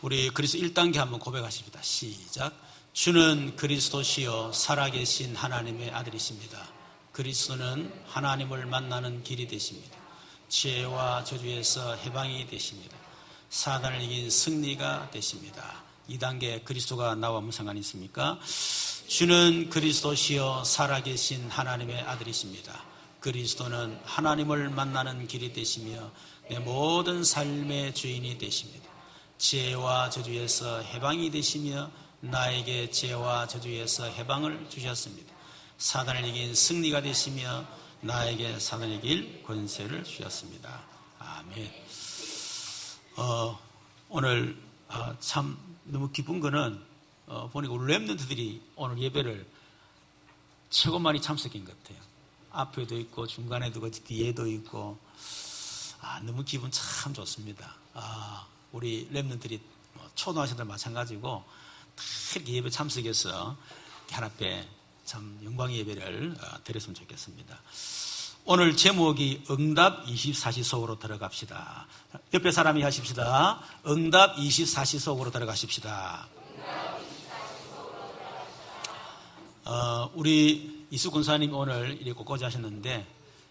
우리 그리스도 1단계 한번 고백하십니다. 시작. 주는 그리스도시요 살아계신 하나님의 아들이십니다. 그리스도는 하나님을 만나는 길이 되십니다. 죄와 저주에서 해방이 되십니다. 사단을 이긴 승리가 되십니다. 2단계 그리스도가 나와 무슨 상관이 있습니까? 주는 그리스도시요 살아계신 하나님의 아들이십니다. 그리스도는 하나님을 만나는 길이 되시며 내 모든 삶의 주인이 되십니다. 죄와 저주에서 해방이 되시며 나에게 죄와 저주에서 해방을 주셨습니다. 사단을 이긴 승리가 되시며 나에게 사단을 이길 권세를 주셨습니다. 아멘. 오늘 참 너무 기쁜 거는 보니까 우리 렘넌트들이 오늘 예배를 최고 많이 참석한 것 같아요. 앞에도 있고 중간에도 있고 뒤에도 있고 너무 기분 참 좋습니다. 우리 렘넌트들이 초등학생들 마찬가지고 다 이렇게 예배 참석해서 하나님 앞에 참 영광의 예배를 드렸으면 좋겠습니다. 오늘 제목이 응답 24시 속으로 들어갑시다. 옆에 사람이 하십시다. 응답 24시 속으로 들어가십시다. 우리 이숙 권사님 오늘 이렇게 꽃꽂이 하셨는데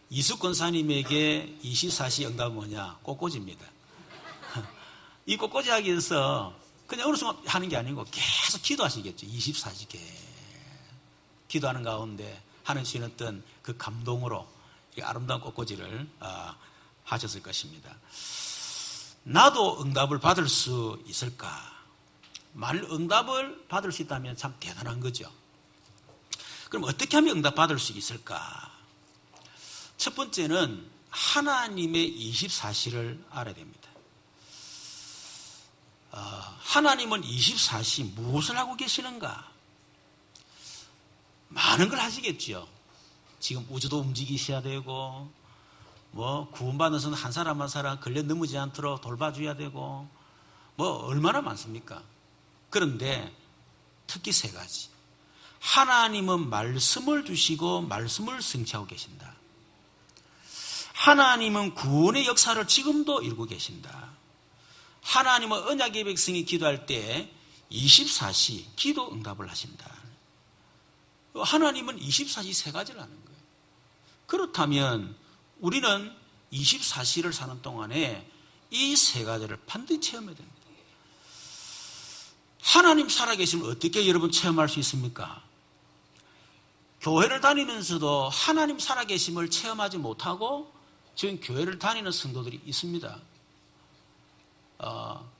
이숙 권사님에게 24시 응답은 뭐냐? 꽃꽂이입니다. 이 꽃꽂이 하기 위해서 그냥 어느 순간 하는 게 아니고 계속 기도하시겠죠. 24시 기도하는 가운데 하는 수 있는 어떤 그 감동으로 아름다운 꽃꽂이를 하셨을 것입니다. 나도 응답을 받을 수 있을까? 만일 응답을 받을 수 있다면 참 대단한 거죠. 그럼 어떻게 하면 응답 받을 수 있을까? 첫 번째는 하나님의 24시를 알아야 됩니다. 하나님은 24시 무엇을 하고 계시는가? 많은 걸 하시겠죠. 지금 우주도 움직이셔야 되고, 구원받은 son 한 사람 한 사람 걸려 넘어지지 않도록 돌봐줘야 되고, 얼마나 많습니까? 그런데 특히 세 가지. 하나님은 말씀을 주시고 말씀을 성취하고 계신다. 하나님은 구원의 역사를 지금도 이루고 계신다. 하나님은 언약의 백성이 기도할 때 24시 기도 응답을 하신다. 하나님은 24시 세 가지를 하는 거예요. 그렇다면 우리는 24시를 사는 동안에 이 세 가지를 반드시 체험해야 됩니다. 하나님 살아계심을 어떻게 여러분 체험할 수 있습니까? 교회를 다니면서도 하나님 살아계심을 체험하지 못하고 지금 교회를 다니는 성도들이 있습니다.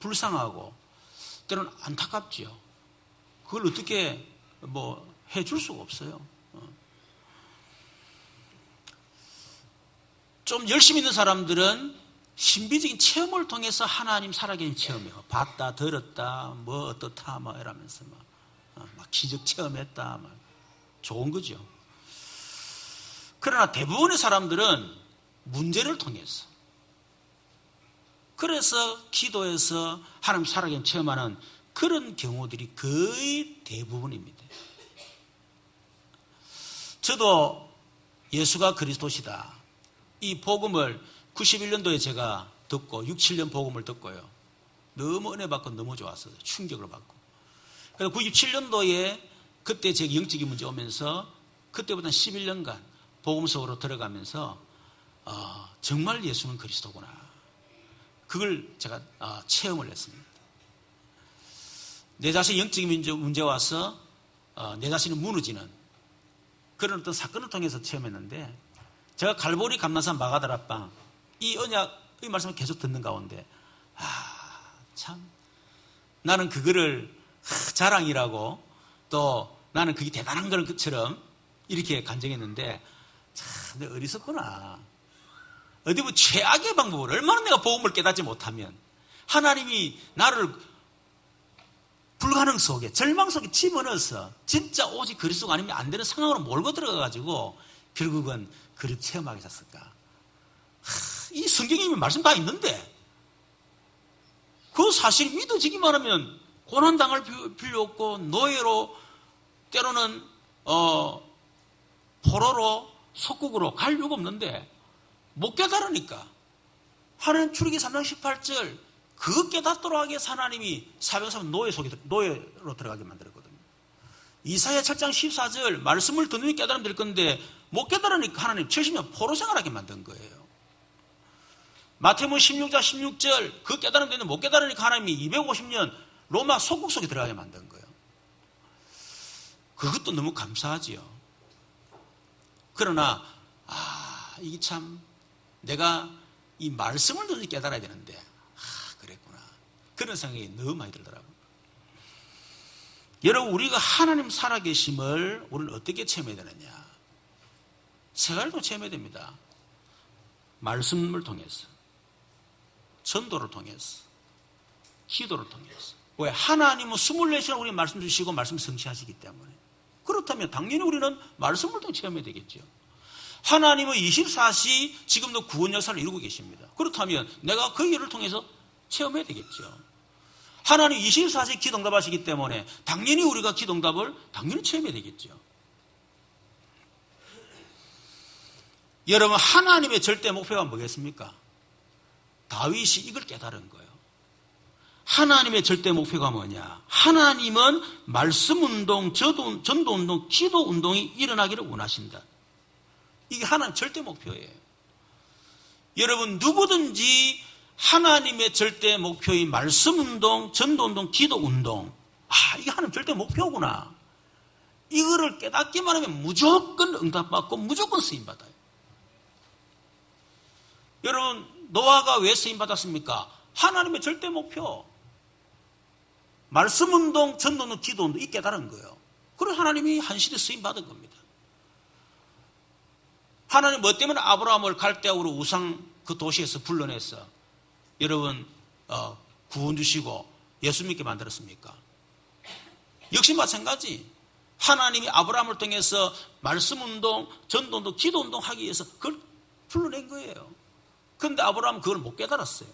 불쌍하고 때로는 안타깝지요. 그걸 어떻게 해줄 수가 없어요. 좀 열심히 있는 사람들은 신비적인 체험을 통해서 하나님 살아계신 체험해요. 봤다, 들었다, 어떻다, 이러면서 막 기적 체험했다, 좋은 거죠. 그러나 대부분의 사람들은 문제를 통해서, 그래서 기도해서 하나님 살아계신 체험하는 그런 경우들이 거의 대부분입니다. 저도 예수가 그리스도시다, 이 복음을 91년도에 제가 듣고 6, 7년 복음을 듣고요. 너무 은혜 받고 너무 좋았어요. 충격을 받고. 그래서 97년도에 그때 제 영적인 문제 오면서 그때부터 11년간 복음 속으로 들어가면서 정말 예수는 그리스도구나. 그걸 제가 체험을 했습니다. 내 자신 영적인 문제 와서 내 자신이 무너지는 그런 어떤 사건을 통해서 체험했는데, 제가 갈보리 감난산 마가다락방 이 언약의 말씀을 계속 듣는 가운데 참 나는 그거를 자랑이라고, 또 나는 그게 대단한 것처럼 이렇게 간증했는데 참 내가 어리석구나. 어디 보면 최악의 방법을, 얼마나 내가 복음을 깨닫지 못하면 하나님이 나를 불가능 속에, 절망 속에 집어넣어서 진짜 오직 그리스도가 아니면 안 되는 상황으로 몰고 들어가가지고 결국은 그를 체험하게 됐을까? 이 성경에 말씀 다 있는데 그 사실이 믿어지기만 하면 고난당할 필요 없고, 노예로 때로는 포로로 속국으로 갈 이유가 없는데 못 깨달으니까 하나님 출애기 3장 18절 그 깨닫도록 하기 위해서 하나님이 사병사면 노예로 들어가게 만들었거든요. 이사야 7장 14절 말씀을 듣는 깨달으면 될 건데 못 깨달으니까 하나님 70년 포로 생활하게 만든 거예요. 마태복음 16장 16절 그 깨달으면 되는데 못 깨달으니까 하나님이 250년 로마 속국 속에 들어가게 만든 거예요. 그것도 너무 감사하지요. 그러나 이게 참 내가 이 말씀을 듣는 깨달아야 되는데 그랬구나. 그런 생각이 너무 많이 들더라고요. 여러분 우리가 하나님 살아계심을 우리는 어떻게 체험해야 되느냐. 세 가지로 체험해야 됩니다. 말씀을 통해서, 전도를 통해서, 기도를 통해서. 왜? 하나님은 24시간 우리 말씀 주시고 말씀 성취하시기 때문에. 그렇다면 당연히 우리는 말씀을 통해 체험해야 되겠죠. 하나님은 24시 지금도 구원 역사를 이루고 계십니다. 그렇다면 내가 그 일을 통해서 체험해야 되겠죠. 하나님 24시 기도응답하시기 때문에 당연히 우리가 기도응답을 당연히 체험해야 되겠죠. 여러분 하나님의 절대 목표가 뭐겠습니까? 다윗이 이걸 깨달은 거예요. 하나님의 절대 목표가 뭐냐? 하나님은 말씀운동, 전도운동, 기도운동이 일어나기를 원하신다. 이게 하나님 절대 목표예요. 여러분 누구든지 하나님의 절대 목표인 말씀운동, 전도운동, 기도운동 이게 하나님 절대 목표구나. 이거를 깨닫기만 하면 무조건 응답받고 무조건 쓰임받아요. 여러분 노아가 왜 쓰임받았습니까? 하나님의 절대 목표 말씀운동, 전도운동, 기도운동 이 깨달은 거예요. 그래서 하나님이 한시대 쓰임받은 겁니다. 하나님 뭐 때문에 아브라함을 갈대아우르 우상 그 도시에서 불러내서 여러분 구원 주시고 예수 믿게 만들었습니까? 역시 마찬가지. 하나님이 아브라함을 통해서 말씀운동, 전도운동, 기도운동 하기 위해서 그걸 불러낸 거예요. 그런데 아브라함은 그걸 못 깨달았어요.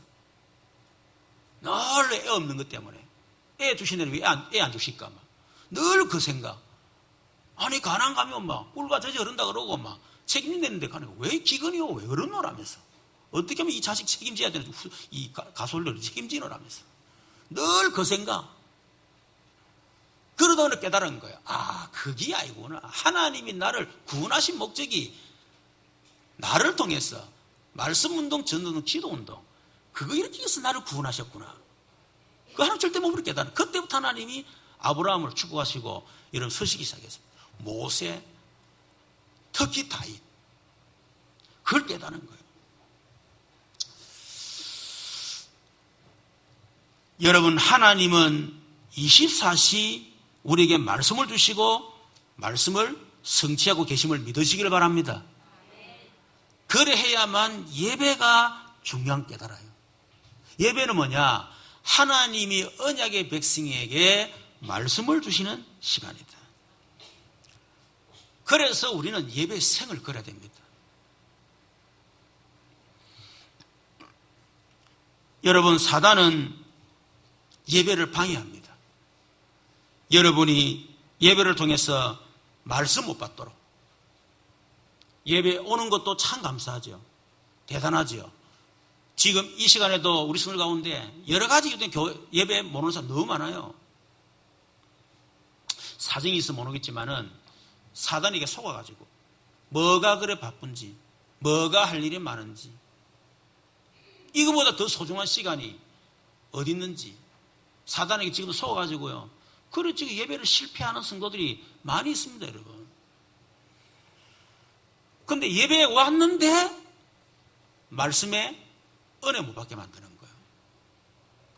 늘 애 없는 것 때문에. 애 주시는 왜 애 안 주실까? 늘 그 생각. 아니 가난 가면 막 꿀과 젖이 흐른다 그러고 막 책임내는데 가는 거 왜 기근이요? 왜 흐르노라면서. 어떻게 하면 이 자식 책임져야 되는 이 가솔들을 책임지노라면서. 늘 그 생각. 그러다 보니 깨달은 거예요. 그게 아니구나. 하나님이 나를 구원하신 목적이 나를 통해서 말씀운동, 전도운동, 기도운동 그거 이렇게 해서 나를 구원하셨구나. 그 하나님 절대 목표를 깨달은. 그때부터 하나님이 아브라함을 축복하시고 이런 서식이 시작했습니다. 모세, 특히 다윗. 그걸 깨달은 거예요. 여러분 하나님은 24시 우리에게 말씀을 주시고 말씀을 성취하고 계심을 믿으시기를 바랍니다. 그래야만 예배가 중요한 깨달아요. 예배는 뭐냐? 하나님이 언약의 백성에게 말씀을 주시는 시간이다. 그래서 우리는 예배의 생을 걸어야 됩니다. 여러분 사단은 예배를 방해합니다. 여러분이 예배를 통해서 말씀 못 받도록 예배 오는 것도 참 감사하죠. 대단하죠. 지금 이 시간에도 우리 성도 가운데 여러 가지 예배 못 오는 사람 너무 많아요. 사정이 있어 못 오겠지만은 사단에게 속아가지고 뭐가 그래 바쁜지 뭐가 할 일이 많은지 이거보다 더 소중한 시간이 어디 있는지 사단에게 지금도 속아가지고요. 그래 지금 예배를 실패하는 성도들이 많이 있습니다, 여러분. 그런데 예배에 왔는데 말씀에 은혜 못 받게 만드는 거예요.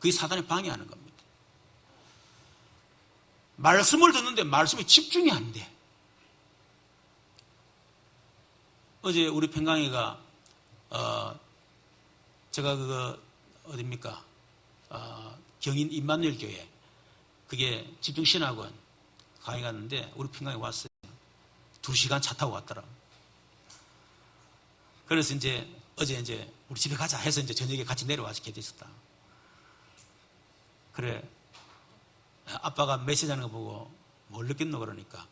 그게 사단이 방해하는 겁니다. 말씀을 듣는데 말씀에 집중이 안 돼. 어제 우리 평강이가 제가 어딥니까? 경인 임마누엘 교회 그게 집중신학원 강의 갔는데 우리 평강에 왔어요. 2시간 차 타고 왔더라. 그래서 어제 우리 집에 가자 해서 저녁에 같이 내려와서 기도했었다. 그래 아빠가 메시지 하는 거 보고 뭘 느꼈노 그러니까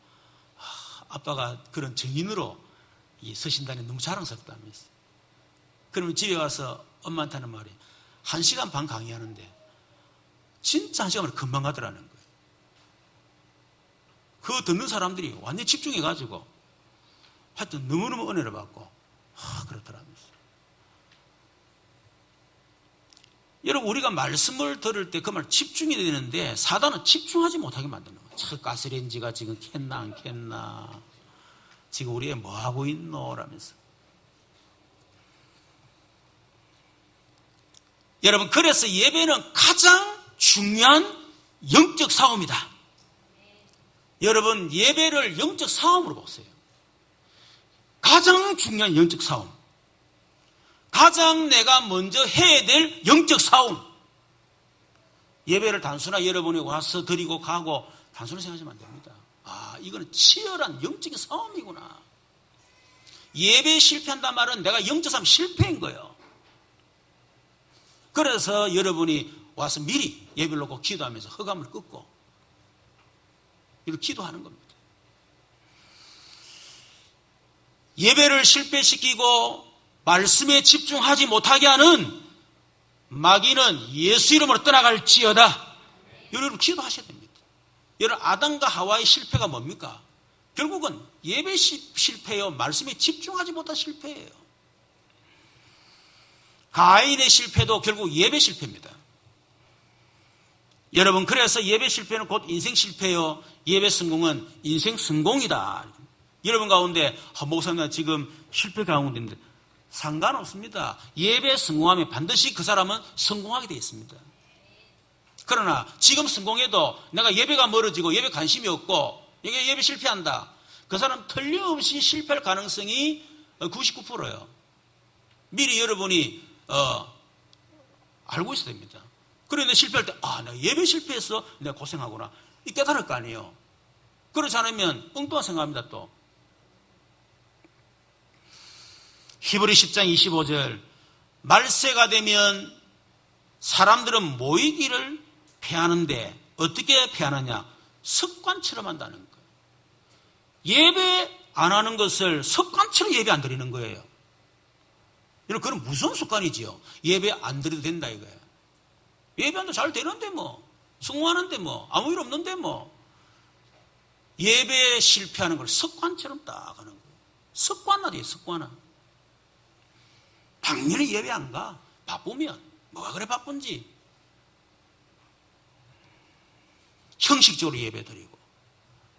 아빠가 그런 증인으로 이 서신단에 너무 자랑스럽다면서. 그러면 집에 와서 엄마한테 하는 말이 1시간 반 강의하는데 진짜 1시간만 금방 가더라는 거예요. 그 듣는 사람들이 완전히 집중해가지고 하여튼 너무너무 은혜를 받고 그렇더라면서. 여러분, 우리가 말씀을 들을 때 그 말 집중이 되는데 사단은 집중하지 못하게 만드는 거예요. 저 가스레인지가 지금 켰나 안 켰나, 지금 우리 애 뭐하고 있노 라면서. 여러분, 그래서 예배는 가장 중요한 영적 싸움이다. 여러분, 예배를 영적 싸움으로 보세요. 가장 중요한 영적 싸움, 가장 내가 먼저 해야 될 영적 싸움. 예배를 단순하게 여러분이 와서 드리고 가고 단순히 생각하시면 안 됩니다. 이거는 치열한 영적인 싸움이구나. 예배에 실패한단 말은 내가 영적 싸움 실패인 거예요. 그래서 여러분이 와서 미리 예배를 놓고 기도하면서 흑암을 끊고 이렇게 기도하는 겁니다. 예배를 실패시키고 말씀에 집중하지 못하게 하는 마귀는 예수 이름으로 떠나갈지어다. 여러분 기도하셔야 됩니다. 여러분, 아담과 하와의 실패가 뭡니까? 결국은 예배 실패예요. 말씀에 집중하지 못한 실패예요. 가인의 실패도 결국 예배 실패입니다. 여러분, 그래서 예배 실패는 곧 인생 실패예요. 예배 성공은 인생 성공이다. 여러분 가운데 목사님 지금 실패 가운데 있는데 상관없습니다. 예배 성공하면 반드시 그 사람은 성공하게 되어 있습니다. 그러나 지금 성공해도 내가 예배가 멀어지고 예배 관심이 없고 예배 실패한다. 그 사람 틀림없이 실패할 가능성이 99%예요. 미리 여러분이 알고 있어야 됩니다. 그런데 실패할 때 내가 예배 실패했어. 내가 고생하구나. 이 깨달을 거 아니에요. 그렇지 않으면 엉뚱한 생각합니다. 또 히브리 10장 25절, 말세가 되면 사람들은 모이기를 피하는데 어떻게 피하느냐? 습관처럼 한다는 거예요. 예배 안 하는 것을 습관처럼 예배 안 드리는 거예요. 여러분, 그건 무슨 습관이지요? 예배 안 드려도 된다 이거예요. 예배도 잘 되는데 뭐, 성공하는데 뭐, 아무 일 없는데 뭐. 예배에 실패하는 걸 습관처럼 딱 하는 거예요. 습관화돼요, 습관화. 당연히 예배 안 가. 바쁘면. 뭐가 그래 바쁜지. 형식적으로 예배 드리고.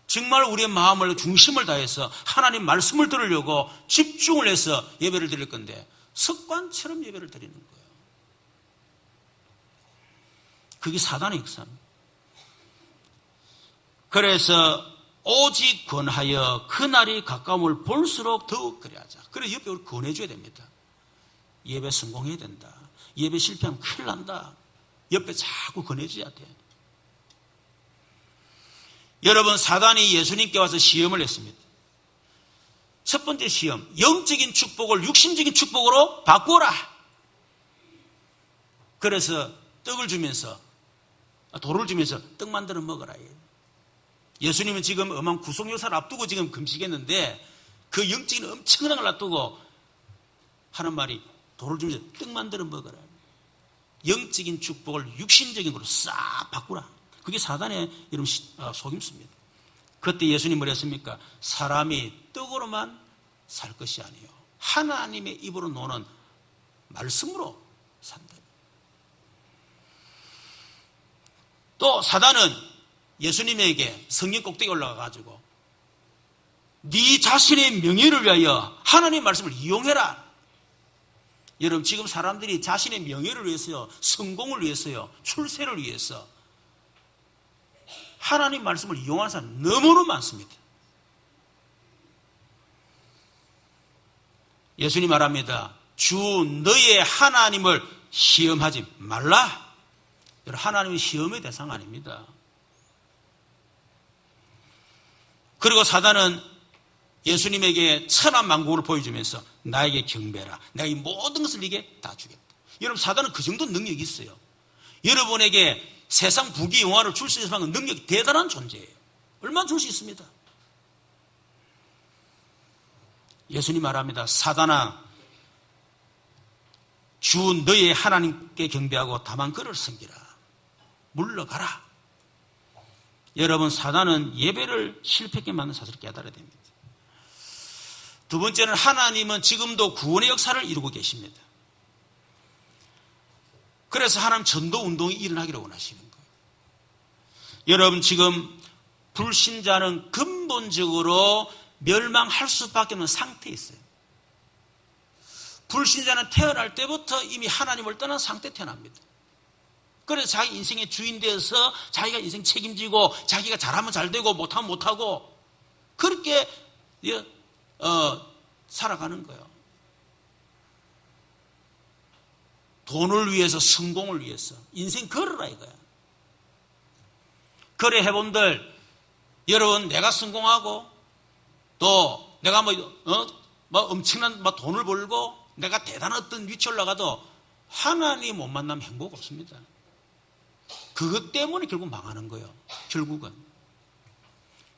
정말 우리의 마음을 중심을 다해서 하나님 말씀을 들으려고 집중을 해서 예배를 드릴 건데 습관처럼 예배를 드리는 거예요. 그게 사단의 역사입니다. 그래서 오직 권하여 그날이 가까움을 볼수록 더욱 그래 하자. 그래서 옆에 우리 권해줘야 됩니다. 예배 성공해야 된다. 예배 실패하면 큰일 난다. 옆에 자꾸 권해줘야 돼. 여러분, 사단이 예수님께 와서 시험을 했습니다. 첫 번째 시험, 영적인 축복을 육신적인 축복으로 바꾸라. 그래서 떡을 주면서, 돌을 주면서 떡 만들어 먹어라. 예수님은 지금 엄한 구속요사를 앞두고 지금 금식했는데 그 영적인 엄청난 걸 앞두고 하는 말이 돌을 주면서 떡 만들어 먹어라. 영적인 축복을 육신적인 걸로 싹 바꾸라. 그게 사단의 이런 속임수입니다. 그때 예수님 뭐라 했습니까? 사람이 떡으로만 살 것이 아니요 하나님의 입으로 노는 말씀으로 산다. 또 사단은 예수님에게 성령 꼭대기 올라가가지고 네 자신의 명예를 위하여 하나님의 말씀을 이용해라. 여러분, 지금 사람들이 자신의 명예를 위해서요, 성공을 위해서요, 출세를 위해서 하나님 말씀을 이용하는 사람 너무너무 많습니다. 예수님 말합니다. 주 너의 하나님을 시험하지 말라. 여러분, 하나님은 시험의 대상 아닙니다. 그리고 사단은 예수님에게 천하만국을 보여주면서 나에게 경배라. 내가 이 모든 것을 네게 다 주겠다. 여러분, 사단은 그 정도 능력이 있어요. 여러분에게 세상 부귀 영화를 줄 수 있는 능력이 대단한 존재예요. 얼마나 줄 수 있습니다. 예수님 말합니다. 사단아, 주 너의 하나님께 경배하고 다만 그를 섬기라. 물러가라. 여러분, 사단은 예배를 실패하게 만든 사실을 깨달아야 됩니다. 두 번째는 하나님은 지금도 구원의 역사를 이루고 계십니다. 그래서 하나님 전도 운동이 일어나기를 원하시는 거예요. 여러분, 지금 불신자는 근본적으로 멸망할 수밖에 없는 상태에 있어요. 불신자는 태어날 때부터 이미 하나님을 떠난 상태에 태어납니다. 그래서 자기 인생의 주인 되어서 자기가 인생 책임지고 자기가 잘하면 잘되고 못하면 못하고 그렇게 살아가는 거예요. 돈을 위해서, 성공을 위해서 인생 걸으라 이거야. 그래 해본들, 여러분, 내가 성공하고 또 내가 엄청난 돈을 벌고 내가 대단한 어떤 위치에 올라가도 하나님 못 만나면 행복 없습니다. 그것 때문에 결국 망하는 거예요. 결국은.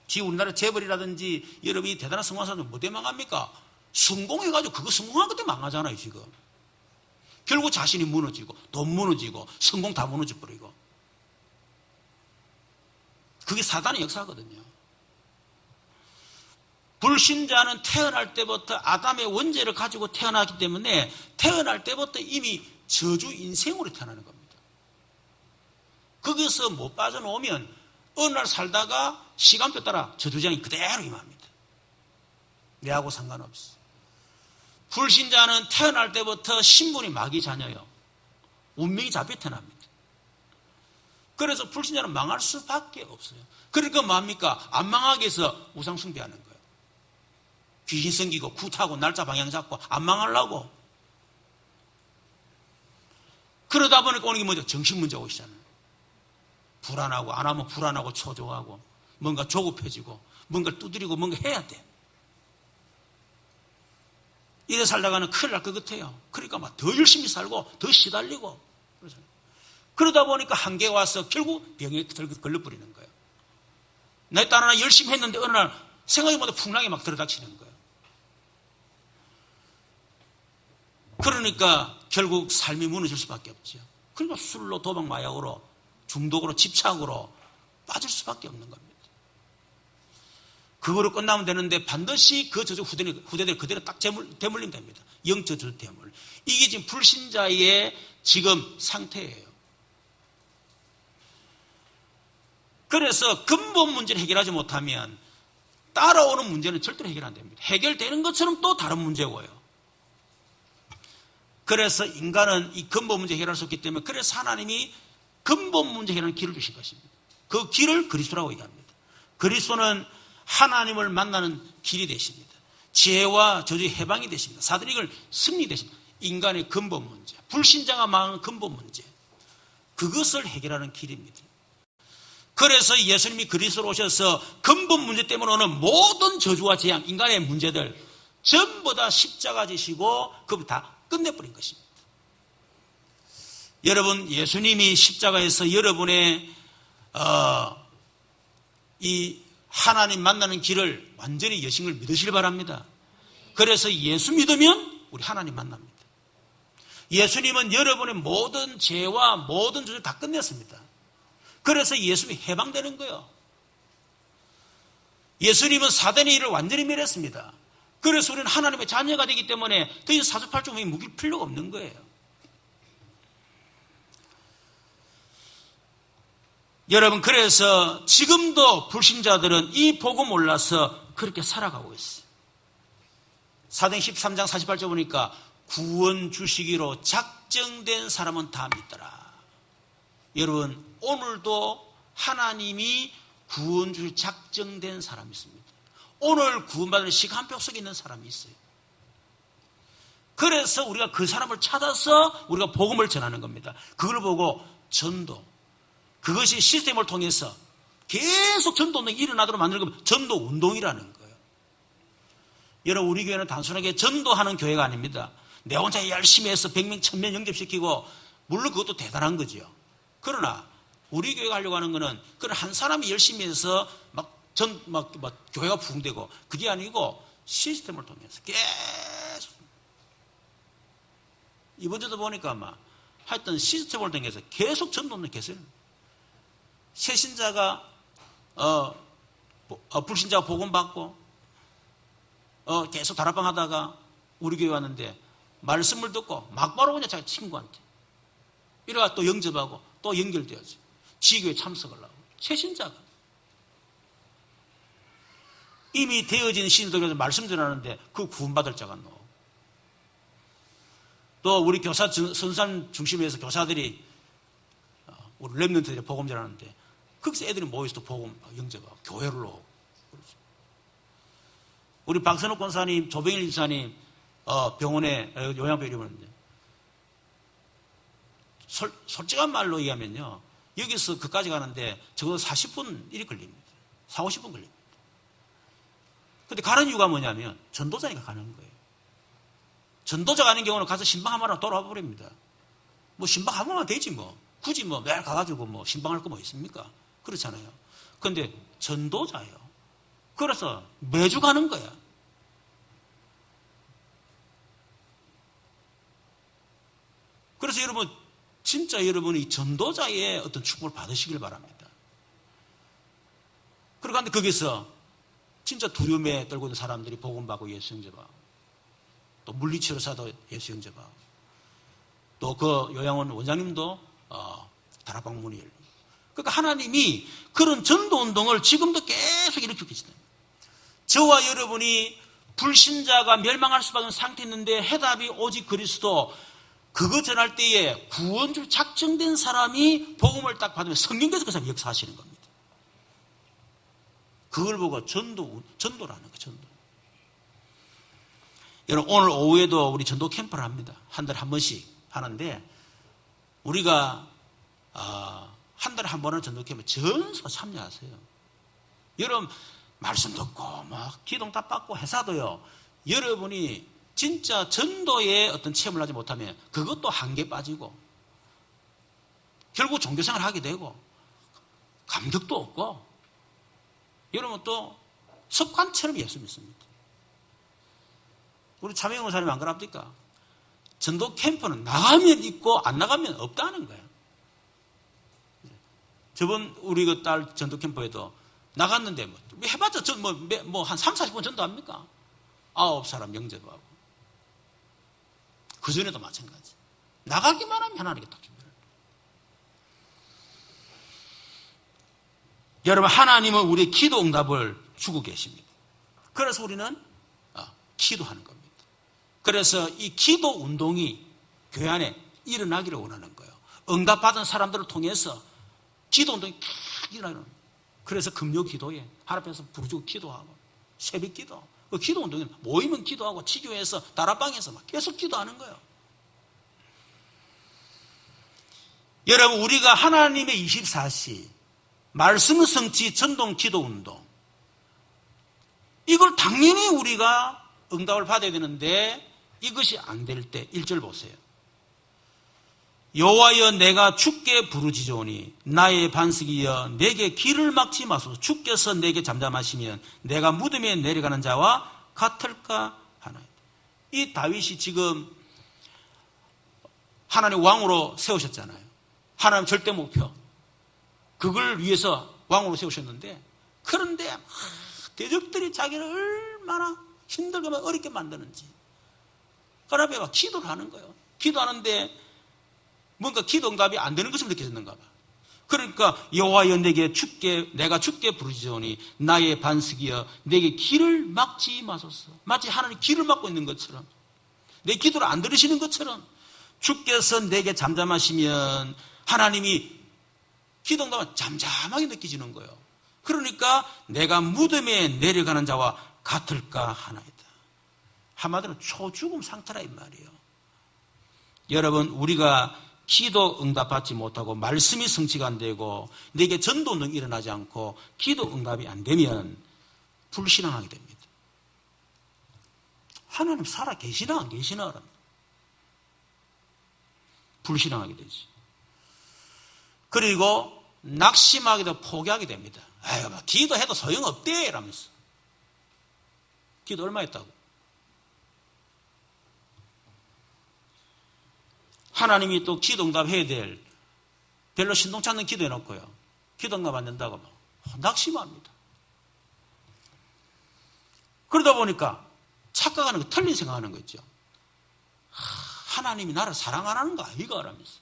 지금 우리나라 재벌이라든지 여러분이 대단한 성공한 사람들 뭐 때문에 망합니까? 성공해가지고 그거 성공한 것 때문에 망하잖아요, 지금. 결국 자신이 무너지고 돈 무너지고 성공 다 무너져버리고. 그게 사단의 역사거든요. 불신자는 태어날 때부터 아담의 원죄를 가지고 태어나기 때문에 태어날 때부터 이미 저주 인생으로 태어나는 겁니다. 거기서 못 빠져나오면 어느 날 살다가 시간표 따라 저주장이 그대로 임합니다. 내하고 상관없이. 불신자는 태어날 때부터 신분이 마귀 자녀요. 운명이 잡혀 태어납니다. 그래서 불신자는 망할 수밖에 없어요. 그러니까 뭡니까? 안 망하기 위해서 우상 숭배하는 거예요. 귀신 섬기고 굿하고 날짜 방향 잡고 안 망하려고. 그러다 보니까 오는 게 뭐죠? 정신 문제가 오시잖아요. 불안하고, 안 하면 불안하고 초조하고 뭔가 조급해지고 뭔가를 두드리고 뭔가 해야 돼. 이래 살다가는 큰일 날 것 같아요. 그러니까 막 더 열심히 살고 더 시달리고 그러잖아요. 그러다 보니까 한계가 와서 결국 병에 걸려버리는 거예요. 내 딸 하나 열심히 했는데 어느 날 생각보다 풍랑이 막 들어닥치는 거예요. 그러니까 결국 삶이 무너질 수밖에 없죠. 그러니까 술로, 도박, 마약으로, 중독으로, 집착으로 빠질 수밖에 없는 겁니다. 그거로 끝나면 되는데 반드시 그 저주 후대들 그대로 딱 되물리면 됩니다. 영적 저주 되물. 이게 지금 불신자의 지금 상태예요. 그래서 근본 문제를 해결하지 못하면 따라오는 문제는 절대로 해결 안 됩니다. 해결되는 것처럼 또 다른 문제고요. 그래서 인간은 이 근본 문제 해결할 수 없기 때문에 그래서 하나님이 근본 문제 해결하는 길을 주신 것입니다. 그 길을 그리스도라고 얘기합니다. 그리스도는 하나님을 만나는 길이 되십니다. 죄와 저주의 해방이 되십니다. 사단이 이걸 승리 되십니다. 인간의 근본 문제, 불신자가 망하는 근본 문제, 그것을 해결하는 길입니다. 그래서 예수님이 그리스도로 오셔서 근본 문제 때문에 오는 모든 저주와 재앙, 인간의 문제들 전부 다 십자가 지시고 그걸 다 끝내버린 것입니다. 여러분, 예수님이 십자가에서 여러분의 이 하나님 만나는 길을 완전히 여신 걸 믿으시길 바랍니다. 그래서 예수 믿으면 우리 하나님 만납니다. 예수님은 여러분의 모든 죄와 모든 저주를 다 끝냈습니다. 그래서 예수님이 해방되는 거예요. 예수님은 사단의 일을 완전히 멸했습니다. 그래서 우리는 하나님의 자녀가 되기 때문에 더 이상 사주팔종이 묵일 필요가 없는 거예요. 여러분, 그래서 지금도 불신자들은 이 복음 몰라서 그렇게 살아가고 있어요. 사도행 13장 48절 보니까 구원 주시기로 작정된 사람은 다 믿더라. 여러분, 오늘도 하나님이 구원 주시 작정된 사람이 있습니다. 오늘 구원받을 시간표 속에 있는 사람이 있어요. 그래서 우리가 그 사람을 찾아서 우리가 복음을 전하는 겁니다. 그걸 보고 전도, 그것이 시스템을 통해서 계속 전도 운동이 일어나도록 만드는 겁니다. 전도 운동이라는 거예요. 여러분, 우리 교회는 단순하게 전도하는 교회가 아닙니다. 내 혼자 열심히 해서 100명, 1000명 영접시키고, 물론 그것도 대단한 거죠. 그러나 우리 교회가 하려고 하는 거는 그런 한 사람이 열심히 해서 막 교회가 부흥되고, 그게 아니고 시스템을 통해서 계속 이번 주도 보니까 하여튼 시스템을 통해서 계속 전도는 계세요. 새신자가 불신자가 복음받고 계속 다락방 하다가 우리 교회 왔는데 말씀을 듣고 막바로 그냥 자기 친구한테 이래가 또 영접하고 또 연결되어지 지교에 참석을 하고 새신자가 이미 되어진 신도에서 말씀 전하는데 그 구원받을 자가 나오고 또 우리 교사 선산 중심에서 교사들이 우리 랩런트들이 복음 전하는데 거기서 애들이 모여서 또 복음 영접하고 교회로 오고 우리 박선욱 권사님, 조병일 집사님 병원에 요양병 입었는데 솔직한 말로 얘기하면요 여기서 그까지 가는데 적어도 40분 일이 걸립니다. 40, 50분 걸립니다. 근데 가는 이유가 뭐냐면 전도자니까 가는 거예요. 전도자 가는 경우는 가서 신방 한 번만 돌아와 버립니다. 뭐 신방 한 번만 되지 뭐 굳이 매일 가가지고 신방할 거 뭐 있습니까? 그렇잖아요. 근데 전도자예요. 그래서 매주 가는 거야. 그래서 여러분 진짜 여러분이 전도자의 어떤 축복을 받으시길 바랍니다. 그러니까 거기서 진짜 두려움에 떨고 있는 사람들이 복음받고 예수 영접하고 또 물리치료사도 예수 영접하고 또 그 요양원 원장님도 다락방 문이 열리고 그러니까 하나님이 그런 전도운동을 지금도 계속 일으키고 계시다. 저와 여러분이 불신자가 멸망할 수밖에 없는 상태에 있는데 해답이 오직 그리스도 그거 전할 때에 구원줄 작정된 사람이 복음을 딱 받으면 성령께서 그 사람이 역사하시는 겁니다. 그걸 보고 전도라는 거예요. 전도. 여러분 오늘 오후에도 우리 전도 캠프를 합니다. 한 달에 한 번씩 하는데 우리가 한 달에 한 번은 전도 캠프 전수가 참여하세요. 여러분 말씀 듣고 기동 다 받고 해사도요. 여러분이 진짜 전도의 어떤 체험을 하지 못하면 그것도 한계 빠지고 결국 종교생활을 하게 되고 감격도 없고 여러분 또 습관처럼 예수 믿습니다. 우리 차명호 목사님 안 그럽니까? 전도 캠프는 나가면 있고 안 나가면 없다는 거예요. 저번 우리 그 딸 전도 캠프에도 나갔는데 해봤자 한 3, 40분 전도합니까? 9사람 영접하고 그 전에도 마찬가지. 나가기만 하면 하나님께 딱 준비를. 여러분 하나님은 우리의 기도 응답을 주고 계십니다. 그래서 우리는 기도하는 겁니다. 그래서 이 기도 운동이 교회 안에 일어나기를 원하는 거예요. 응답받은 사람들을 통해서 기도 운동이 쫙 일어나는 거예요. 그래서 금요 기도에 하나님 앞에서 부르짖고 기도하고 새벽 기도 그 기도 운동은 모이면 기도하고 지교에서 다락방에서 계속 기도하는 거예요. 여러분 우리가 하나님의 24시 말씀 성취 전동 기도 운동 이걸 당연히 우리가 응답을 받아야 되는데 이것이 안 될 때 1절 보세요. 여호와여 내가 주께 부르짖으오니 나의 반석이여 내게 길을 막지 마소서. 주께서 내게 잠잠하시면 내가 무덤에 내려가는 자와 같을까 하나이다. 이 다윗이 지금 하나님 왕으로 세우셨잖아요. 하나님 절대 목표 그걸 위해서 왕으로 세우셨는데 그런데 대적들이 자기를 얼마나 힘들게 어렵게 만드는지 그러면 기도를 하는 거예요. 기도하는데 뭔가 기도 응답이 안 되는 것처럼 느껴졌는가 봐. 그러니까 여호와여 내가 주께 부르짖으오니 나의 반석이여 내게 길을 막지 마소서. 마치 하나님 길을 막고 있는 것처럼 내 기도를 안 들으시는 것처럼 주께서 내게 잠잠하시면 하나님이 기도 응답은 잠잠하게 느껴지는 거예요. 그러니까 내가 무덤에 내려가는 자와 같을까 하나이다. 한마디로 초죽음 상태라 이 말이에요. 여러분 우리가 기도 응답받지 못하고 말씀이 성취가 안 되고 내게 전도 운동이 일어나지 않고 기도 응답이 안 되면 불신앙하게 됩니다. 하나님 살아 계시나 안 계시나 불신앙하게 되지. 그리고 낙심하게 되고 포기하게 됩니다. 아유, 기도해도 소용없대 이러면서. 기도 얼마 했다고? 하나님이 또 기도응답해야 될 별로 신동치 않는 기도해놓고요. 기도응답 안 된다고 막 낙심합니다. 그러다 보니까 착각하는 거, 틀린 생각하는 거 있죠. 하나님이 나를 사랑 안 하는 거 아이가? 라면서.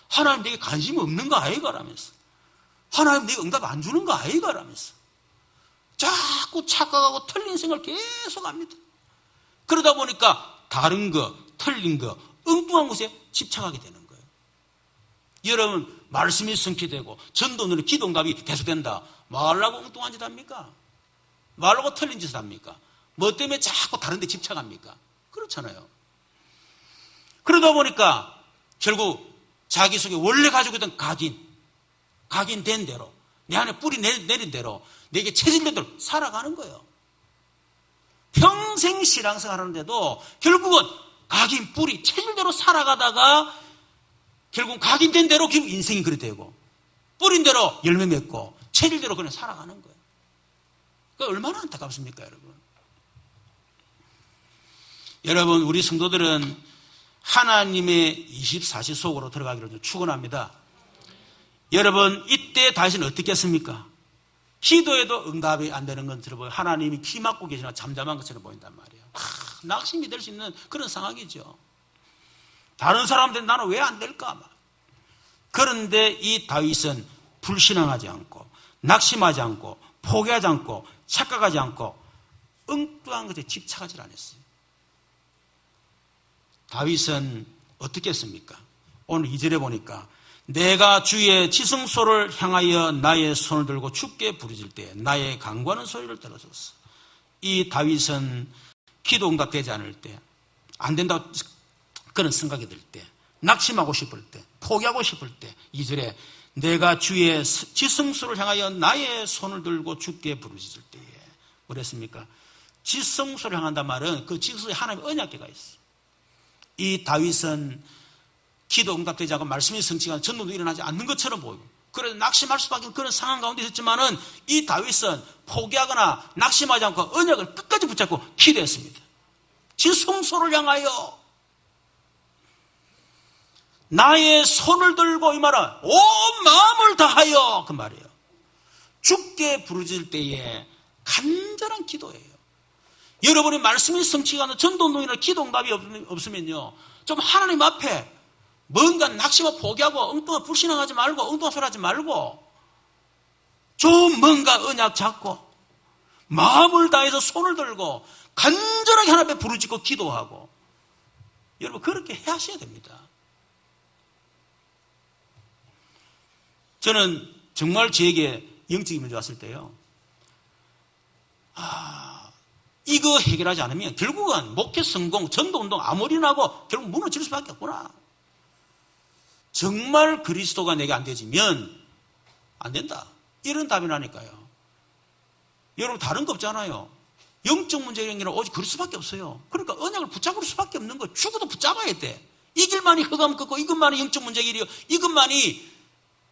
하나님 내게 관심 없는 거 아이가? 라면서. 하나님 내게 응답 안 주는 거 아이가? 라면서. 자꾸 착각하고 틀린 생각을 계속 합니다. 그러다 보니까 다른 거, 틀린 거, 엉뚱한 것에 집착하게 되는 거예요. 여러분, 말씀이 성취되고 전도는 기도응답이 계속된다. 말라고 엉뚱한 짓 합니까? 말라고 틀린 짓을 합니까? 뭐 때문에 자꾸 다른 데 집착합니까? 그렇잖아요. 그러다 보니까 결국 자기 속에 원래 가지고 있던 각인된 대로, 내 안에 뿌리 내린 대로, 내게 체질된 대로 살아가는 거예요. 평생 신앙생활 하는데도 결국은 각인, 뿌리, 체질대로 살아가다가 결국 각인된 대로 인생이 그리 되고, 뿌린 대로 열매 맺고, 체질대로 그냥 살아가는 거예요. 그러니까 얼마나 안타깝습니까, 여러분? 여러분, 우리 성도들은 하나님의 24시 속으로 들어가기를 축원합니다. 여러분, 이때 다윗은 어떻게 했습니까? 기도에도 응답이 안 되는 건 들어보여 하나님이 기 막고 계시나 잠잠한 것처럼 보인단 말이에요. 낙심이 될 수 있는 그런 상황이죠. 다른 사람들은 나는 왜 안 될까? 막. 그런데 이 다윗은 불신앙하지 않고, 낙심하지 않고, 포기하지 않고, 착각하지 않고, 엉뚱한 것에 집착하지 않았어요. 다윗은 어떻게 했습니까? 오늘 2절에 보니까 내가 주의 지성소를 향하여 나의 손을 들고 주께 부르짖을 때 나의 간구하는 소리를 들어줬어. 이 다윗은 기도 응답되지 않을 때, 안 된다고 그런 생각이 들 때, 낙심하고 싶을 때, 포기하고 싶을 때 2절에 내가 주의 지성소를 향하여 나의 손을 들고 주께 부르짖을 때에 뭐랬습니까? 지성소를 향한단 말은 그 지성소에 하나님의 언약궤가 있어. 이 다윗은 기도 응답되지 않고 말씀이 성취가 전도도 일어나지 않는 것처럼 보이고, 그래서 낙심할 수밖에 없는 그런 상황 가운데 있었지만은 이 다윗은 포기하거나 낙심하지 않고 언약을 끝까지 붙잡고 기도했습니다. 지성소를 향하여 나의 손을 들고, 이 말은 온 마음을 다하여, 그 말이에요. 주께 부르짖을 때에 간절한 기도예요. 여러분이 말씀이 성취가 않는 전도운동이나 기도응답이 없으면요, 좀 하나님 앞에 뭔가 낙심하고 포기하고 엉뚱한 불신앙하지 말고 엉뚱한 소리 하지 말고 좀 뭔가 언약 잡고 마음을 다해서 손을 들고 간절하게 하나님 앞에 부르짖고 기도하고, 여러분 그렇게 하셔야 됩니다. 저는 정말 저에게 영적인 문제 왔을 때요, 이거 해결하지 않으면 결국은 목회 성공, 전도운동 아무리 나고 결국 무너질 수밖에 없구나. 정말 그리스도가 내게 안 되지면 안 된다. 이런 답이 나니까요. 여러분 다른 거 없잖아요. 영적 문제가 아니라 오직 그리스도밖에 없어요. 그러니까 언약을 붙잡을 수밖에 없는 거예요. 죽어도 붙잡아야 돼. 이 길만이 흑암 걷고 이것만이 영적 문제 길이요. 이것만이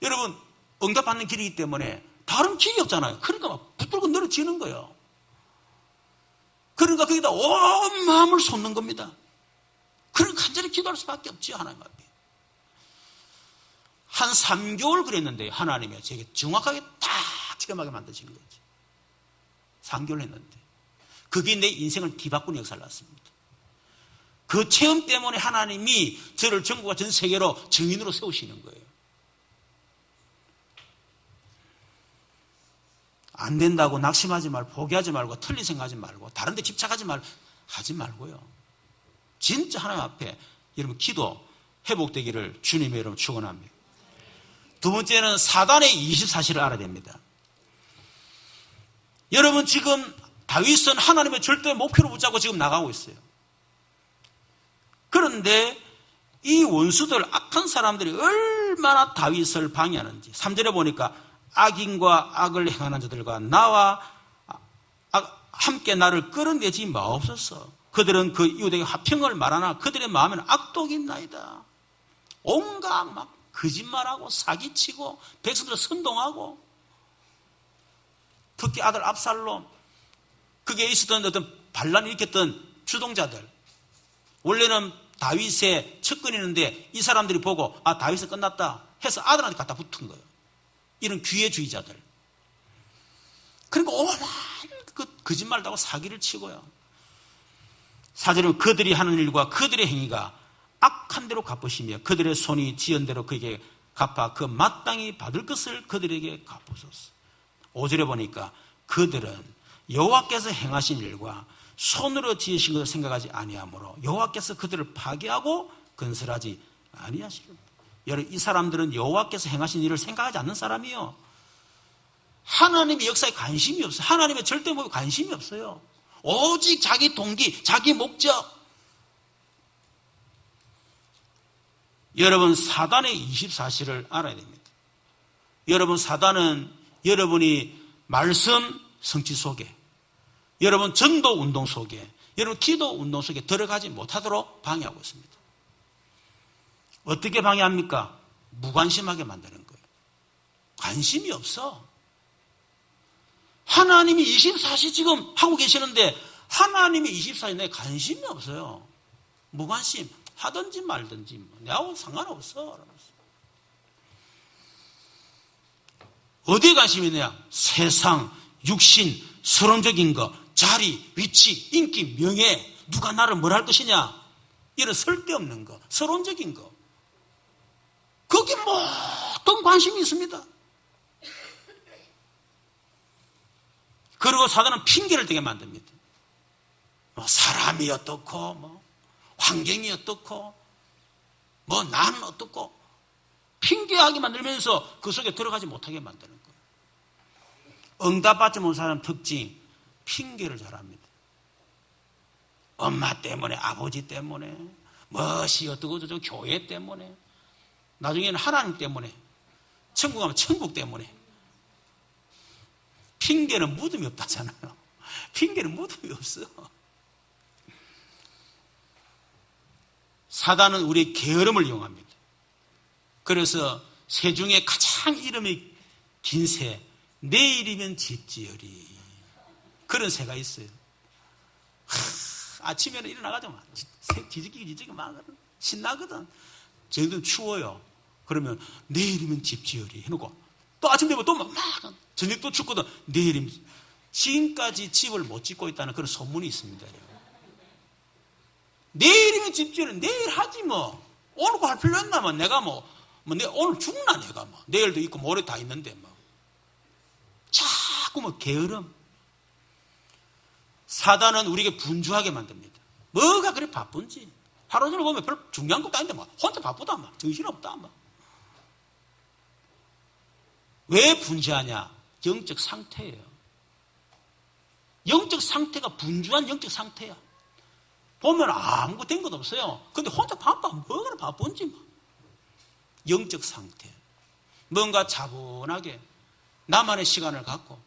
여러분 응답받는 길이기 때문에 다른 길이 없잖아요. 그러니까 막 붙들고 늘어지는 거예요. 그러니까 거기다 온 마음을 쏟는 겁니다. 그러니까 간절히 기도할 수밖에 없죠, 하나님 앞에. 한 3개월 그랬는데 하나님이 제게 정확하게 딱 지감하게 만드신 거지. 3개월 했는데 그게 내 인생을 뒤바꾸는 역사를 낳습니다. 그 체험 때문에 하나님이 저를 전국과 전 세계로 증인으로 세우시는 거예요. 안 된다고 낙심하지 말고 포기하지 말고 틀린 생각하지 말고 다른 데 집착하지 하지 말고요. 진짜 하나님 앞에 여러분 기도 회복되기를 주님의 이름으로 축원합니다. 두 번째는 사단의 24시를 알아야 됩니다. 여러분 지금 다윗은 하나님의 절대 목표를 붙잡고 지금 나가고 있어요. 그런데 이 원수들, 악한 사람들이 얼마나 다윗을 방해하는지 3절에 보니까 악인과 악을 행하는 자들과 나와 함께 나를 끌어내지 마옵소서. 그들은 그 이웃에게 화평을 말하나 그들의 마음에는 악독이 있나이다. 온갖 막 거짓말하고 사기치고 백성들을 선동하고, 특히 아들 압살롬, 그게 있었던 어떤 반란을 일으켰던 주동자들, 원래는 다윗의 척근이는데 이 사람들이 보고 다윗은 끝났다 해서 아들한테 갖다 붙은 거예요. 이런 기회주의자들. 그러니까 거짓말도 하고 사기를 치고요. 사절은 그들이 하는 일과 그들의 행위가 악한 대로 갚으시며 그들의 손이 지은 대로 그에게 갚아 그 마땅히 받을 것을 그들에게 갚으소서. 5절에 보니까 그들은 여호와께서 행하신 일과 손으로 지으신 것을 생각하지 아니하므로 여호와께서 그들을 파괴하고 건설하지 아니하시리라. 여러분, 이 사람들은 여호와께서 행하신 일을 생각하지 않는 사람이요. 하나님의 역사에 관심이 없어요. 하나님의 절대목에 관심이 없어요. 오직 자기 동기, 자기 목적. 여러분, 사단의 24시를 알아야 됩니다. 여러분, 사단은 여러분이 말씀 성취 속에, 여러분 전도 운동 속에, 여러분 기도 운동 속에 들어가지 못하도록 방해하고 있습니다. 어떻게 방해합니까? 무관심하게 만드는 거예요. 관심이 없어. 하나님이 24시 지금 하고 계시는데 하나님이 24시 내에 관심이 없어요. 무관심. 하든지 말든지 내하고 상관없어. 어디에 관심이 있느냐? 세상, 육신, 서론적인 것, 자리, 위치, 인기, 명예, 누가 나를 뭘 할 것이냐, 이런 쓸데없는 거, 서론적인 거, 거기 모든 관심이 있습니다. 그리고 사단은 핑계를 대게 만듭니다. 사람이 어떻고, 환경이 어떻고, 나는 어떻고, 핑계하게 만들면서 그 속에 들어가지 못하게 만드는 거예요. 응답받지 못한 사람 특징, 핑계를 잘합니다. 엄마 때문에, 아버지 때문에, 무엇이 어떻고 저쩌고 교회 때문에, 나중에는 하나님 때문에, 천국 가면 천국 때문에. 핑계는 무덤이 없다잖아요. 핑계는 무덤이 없어. 사단은 우리의 게으름을 이용합니다. 그래서 새 중에 가장 이름이 긴 새, 내일이면 집지으리, 그런 새가 있어요. 아침에는 일어나가지고 지지기 막 신나거든. 저희들 추워요. 그러면 내일이면 집지으리 해놓고 또 아침 되면 또 막 저녁 또 춥거든. 내일이면. 지금까지 집을 못 짓고 있다는 그런 소문이 있습니다. 내일이면 집지으리, 내일 하지 뭐. 오늘 거 할 필요 있나 뭐. 내가 오늘 죽나 내가 내일도 있고 모레 다 있는데 자꾸 게으름. 사단은 우리에게 분주하게 만듭니다. 뭐가 그래 바쁜지. 하루 종일 보면 별 중요한 것도 아닌데 혼자 바쁘다 정신없다 왜 분주하냐? 영적 상태예요. 영적 상태가 분주한 영적 상태야. 보면 아무것도 된 것 없어요. 근데 혼자 바빠. 뭐가 바쁜지 영적 상태. 뭔가 차분하게 나만의 시간을 갖고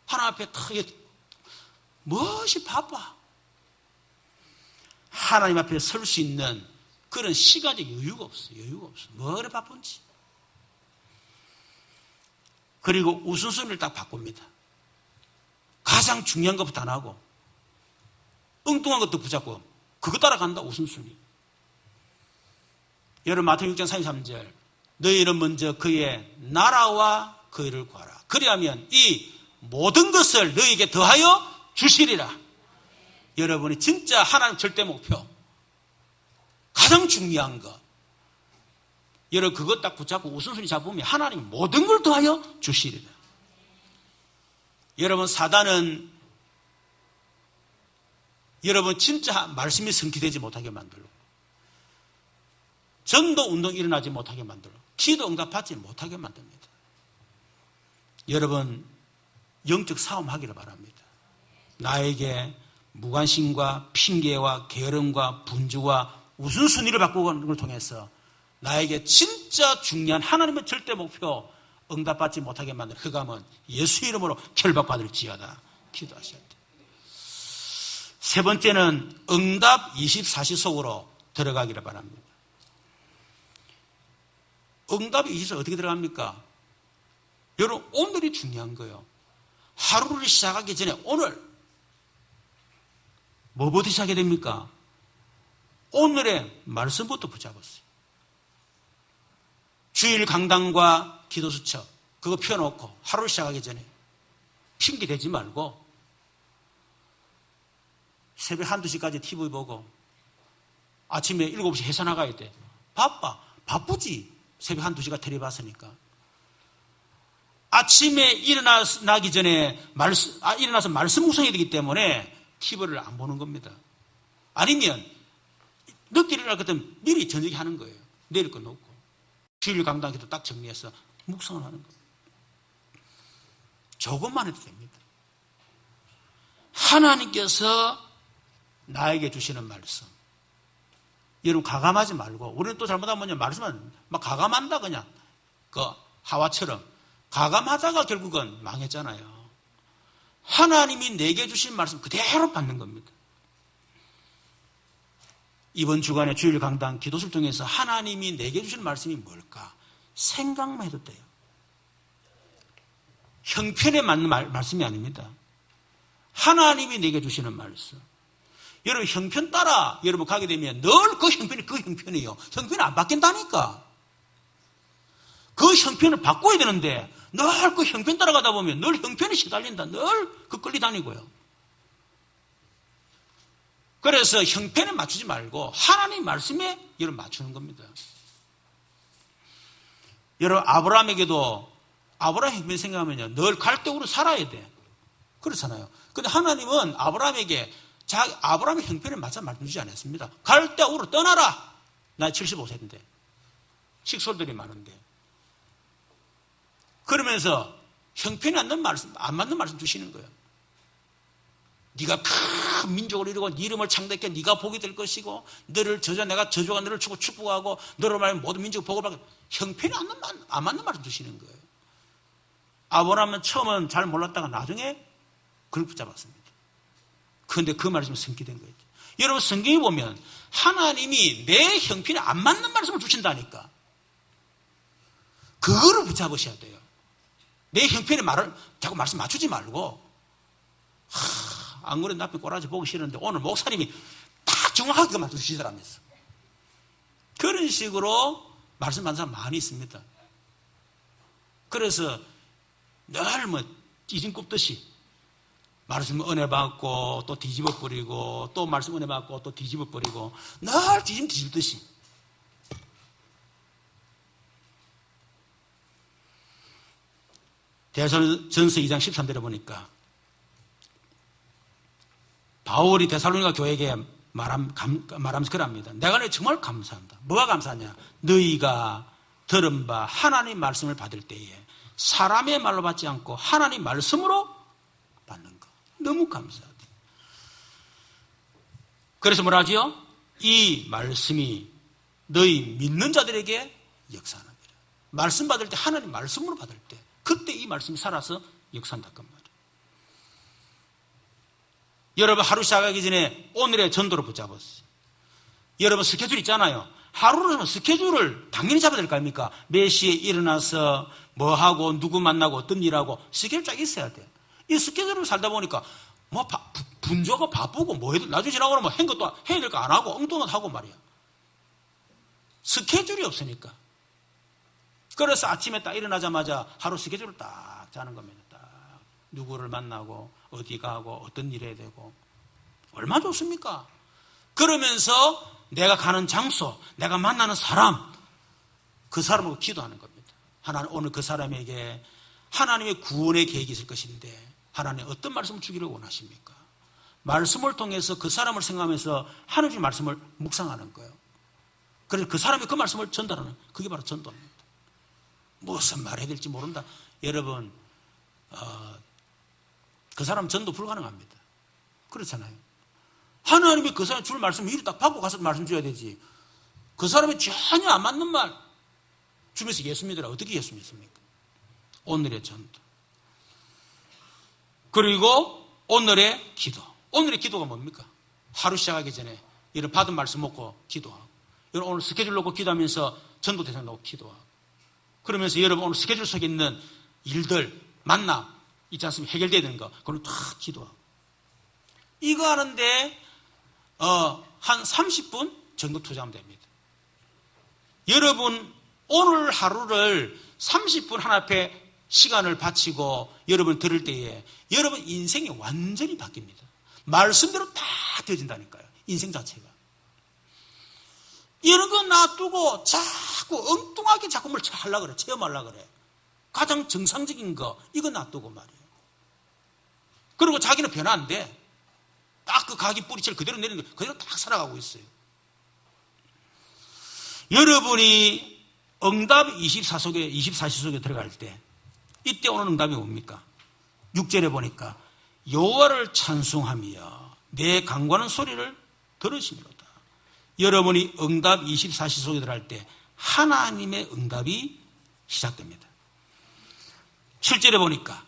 하나님 앞에 탁 무엇이 바빠. 하나님 앞에 설 수 있는 그런 시간적 여유가 없어. 뭐가 바쁜지. 그리고 우선순위를 딱 바꿉니다. 가장 중요한 것부터 안 하고 엉뚱한 것도 붙잡고 그거 따라간다. 우선순위. 여러분 마태복음 6장 33절, 너희는 먼저 그의 나라와 그 일을 구하라. 그리하면 이 모든 것을 너희에게 더하여 주시리라. 여러분이 진짜 하나님 절대 목표, 가장 중요한 거, 여러분 그것 딱 붙잡고 우선순위 잡으면 하나님이 모든 걸 더하여 주시리라. 여러분 사단은 여러분 진짜 말씀이 성취되지 못하게 만들고, 전도 운동 일어나지 못하게 만들고, 기도 응답받지 못하게 만듭니다. 여러분 영적 싸움하기를 바랍니다. 나에게 무관심과 핑계와 게으름과 분주와 우선순위를 바꾸는 걸 통해서 나에게 진짜 중요한 하나님의 절대 목표 응답받지 못하게 만든 흑암은 예수 이름으로 결박받을지어다. 기도하셔야 돼요. 세 번째는 응답 24시 속으로 들어가기를 바랍니다. 응답 24시 어떻게 들어갑니까? 여러분 오늘이 중요한 거예요. 하루를 시작하기 전에 오늘 뭐부터 시작해야 됩니까? 오늘의 말씀부터 붙잡았어요. 주일 강단과 기도수첩 그거 펴놓고 하루 시작하기 전에 핑계 대지 말고 새벽 1-2시까지 TV 보고 아침에 7시 회사 나가야 돼. 바쁘지. 새벽 1-2시가 텔레비 봤으니까. 아침에 일어나기 전에 일어나서 말씀 묵상해야 되기 때문에 TV를 안 보는 겁니다. 아니면 늦게 일어날 것 같으면 미리 저녁에 하는 거예요. 내일 거 놓고. 주일 강단기도 딱 정리해서 묵상을 하는 거예요. 조금만 해도 됩니다. 하나님께서 나에게 주시는 말씀. 여러분 가감하지 말고 우리는 또 잘못하면 말씀은 막 가감한다 그냥 그 하와처럼 가감하다가 결국은 망했잖아요. 하나님이 내게 주신 말씀 그대로 받는 겁니다. 이번 주간에 주일 강단 기도를 통해서 하나님이 내게 주신 말씀이 뭘까 생각만 해도 돼요. 형편에 맞는 말씀이 아닙니다. 하나님이 내게 주시는 말씀. 여러분 형편 따라 여러분 가게 되면 늘 그 형편이 그 형편이에요. 형편이 안 바뀐다니까. 그 형편을 바꿔야 되는데 늘 그 형편 따라가다 보면 늘 형편이 시달린다. 늘 그 끌리다니고요. 그래서 형편에 맞추지 말고 하나님 말씀에 여러분 맞추는 겁니다. 여러분 아브라함에게도 아브라함 형편 생각하면요 늘 갈대우로 살아야 돼. 그렇잖아요. 근데 하나님은 아브라함에게 아브라함의 형편에 맞춰 말씀주지 않았습니다. 갈대우로 떠나라. 나 75세인데 식솔들이 많은데 그러면서 형편이 안 맞는 말씀 주시는 거예요. 네가 큰 민족을 이루고 네 이름을 창대케 네가 복이 될 것이고 내가 저주가 너를 주고 축복하고 너로 말하면 모든 민족이 복을 받고 형편이 안 맞는 말씀 주시는 거예요. 아브라함은 처음은 잘 몰랐다가 나중에 그걸 붙잡았습니다. 그런데 그 말씀이 성취된 거예요. 여러분 성경에 보면 하나님이 내 형편에 안 맞는 말씀을 주신다니까. 그거를 붙잡으셔야 돼요. 내 형편에 자꾸 말씀 맞추지 말고 안 그래도 앞에 꼬라지 보기 싫은데 오늘 목사님이 딱 정확하게 말씀 주시더라면서. 그런 식으로 말씀하는 사람 많이 있습니다. 그래서 늘 찌진 굽듯이 말씀 은혜 받고 또 뒤집어 버리고 또 말씀 은혜 받고 또 뒤집어 버리고 늘 뒤집듯이. 데살로니가전서 2장 13절에 보니까 바울이 데살로니가 교회에게 말하면서 그럽니다. 내가 정말 감사한다. 뭐가 감사하냐? 너희가 들은 바 하나님 말씀을 받을 때에 사람의 말로 받지 않고 하나님 말씀으로 받는 거. 너무 감사하다. 그래서 뭐라 하지요? 이 말씀이 너희 믿는 자들에게 역사하는 거예요. 말씀 받을 때 하나님 말씀으로 받을 때 그때 이 말씀이 살아서 역사한다 그 말이에요. 여러분 하루 시작하기 전에 오늘의 전도를 붙잡았어요. 여러분 스케줄 있잖아요. 하루는 스케줄을 당연히 잡아야 될 거 아닙니까? 몇 시에 일어나서 뭐 하고 누구 만나고 어떤 일하고 스케줄 쫙 있어야 돼요. 이 스케줄을 살다 보니까 뭐 분조가 바쁘고 뭐 해도 나중에 지나고 나면 한 것도 해야 될 거 안 하고 엉뚱한 하고 말이야. 스케줄이 없으니까. 그래서 아침에 딱 일어나자마자 하루 스케줄을 딱 짜는 겁니다. 딱 누구를 만나고 어디 가고 어떤 일 해야 되고 얼마나 좋습니까? 그러면서 내가 가는 장소, 내가 만나는 사람, 그 사람하고 기도하는 겁니다. 하나님 오늘 그 사람에게 하나님의 구원의 계획이 있을 것인데 하나님 어떤 말씀을 주기를 원하십니까? 말씀을 통해서 그 사람을 생각하면서 하나님의 말씀을 묵상하는 거예요. 그래서 그 사람이 그 말씀을 전달하는 그게 바로 전도입니다. 무슨 말 해야 될지 모른다. 여러분 그 사람 전도 불가능합니다. 그렇잖아요. 하나님이 그 사람 줄 말씀 미리 딱 받고 가서 말씀 줘야 되지. 그 사람이 전혀 안 맞는 말 주면서 예수 믿으라. 어떻게 예수 믿습니까? 오늘의 전도. 그리고 오늘의 기도. 오늘의 기도가 뭡니까? 하루 시작하기 전에 이런 받은 말씀 먹고 기도하고 여러분 오늘 스케줄 놓고 기도하면서 전도 대상 놓고 기도하고 그러면서 여러분 오늘 스케줄 속에 있는 일들 만남 있지 않습니까? 해결돼야 되는 거 그걸 다 기도하고 이거 하는데 한 30분 정도 투자하면 됩니다. 여러분 오늘 하루를 30분 하나앞에 시간을 바치고 여러분 들을 때에 여러분 인생이 완전히 바뀝니다. 말씀대로 다 되어진다니까요. 인생 자체가. 이런 거 놔두고 자꾸 엉뚱하게 자꾸 뭘 하려고 그래. 체험하려고 그래. 가장 정상적인 거 이거 놔두고 말이에요. 그리고 자기는 변화 안 돼. 딱 그 가기 뿌리채를 그대로 내리는 거 그대로 딱 살아가고 있어요. 여러분이 응답 24시 속에 들어갈 때 이때 오는 응답이 뭡니까? 6절에 보니까 여호와를 찬송하며 내 강구하는 소리를 들으시미로다. 여러분이 응답 24시 속에 들어갈 때 하나님의 응답이 시작됩니다. 7절에 보니까